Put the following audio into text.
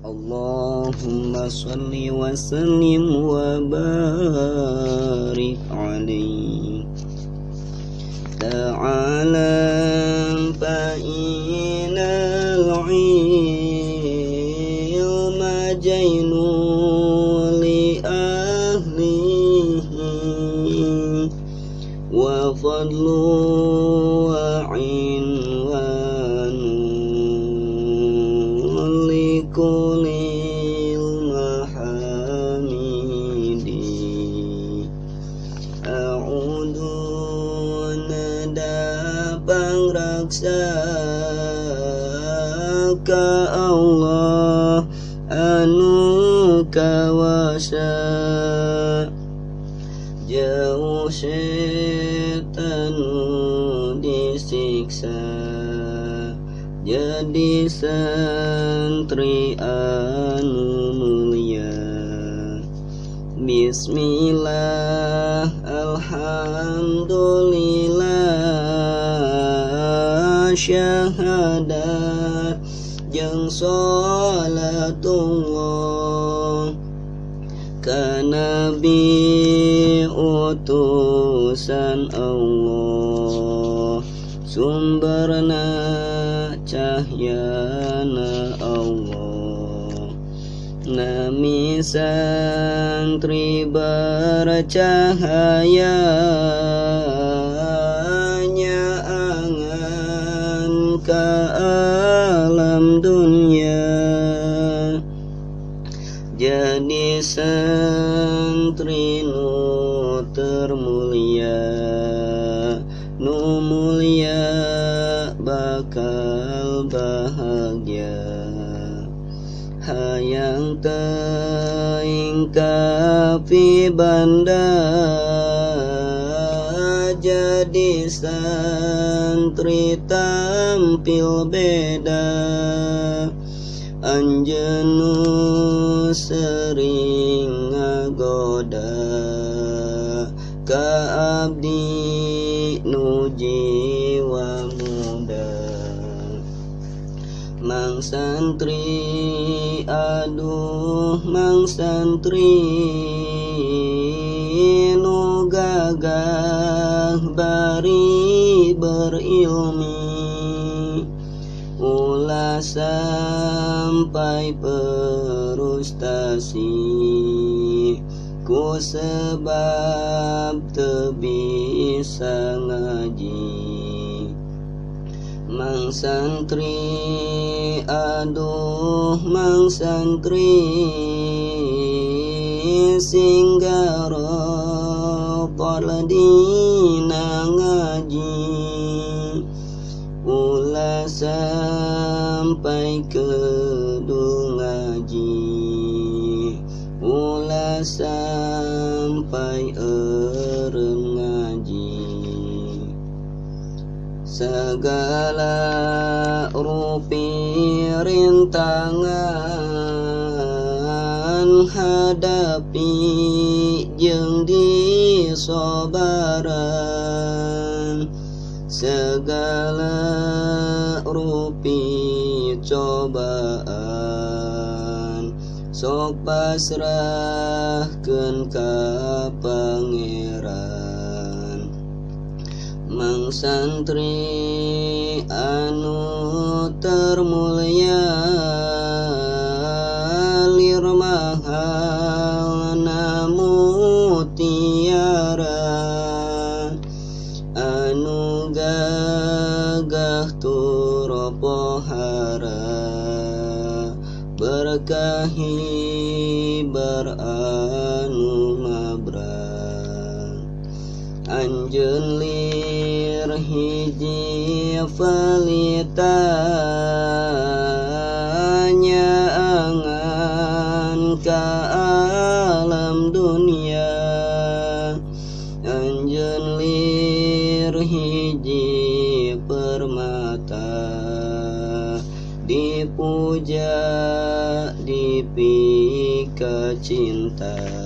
Allahumma sholli wa sallim wa barik alaihi. Ta'ala fa'inal ilma jainul li ahlihi wa fadlu wa inwanu li kulil mahamidi. A'udhu nadabang raksa ka Allah anu kawasa, jauh setan disiksa, jadi santri anu mulia. Bismillah, alhamdulillah, syahadat jeung sholatullah ka Nabi utusan Allah, sumberna cahyana Allah. Nami santri bercahaya, nyaangan ka alam dunia, jadi santri nu termulia, nu mulia bakal bahagia. Hayang teuing kapi banda, jadi santri tampil beda. Anjeun sering ngagoda ka abdi nu jiwa muda. Mang santri, aduh mang santri nu gagah bari berilmi, ulah sampai frustasi ku sebab teu bisa ngaji. Mang santri, aduh mang santri singgara dina ngaji, ulah sampai kedu ngaji, ulah sampai eureun ngaji. Segala rupi rintangan hadapi jeung disobaran, segala rupi cobaan sok pasrahkeun ka Pangeran. Mang santri anu termulia, lirmahal mutiara, anu gagah tur pohara, berkahi beranu mabrak. Anjeun lir hiji falita, nyaangan ka alam dunia. Anjeun lir hiji permata, dipuja dipika cinta.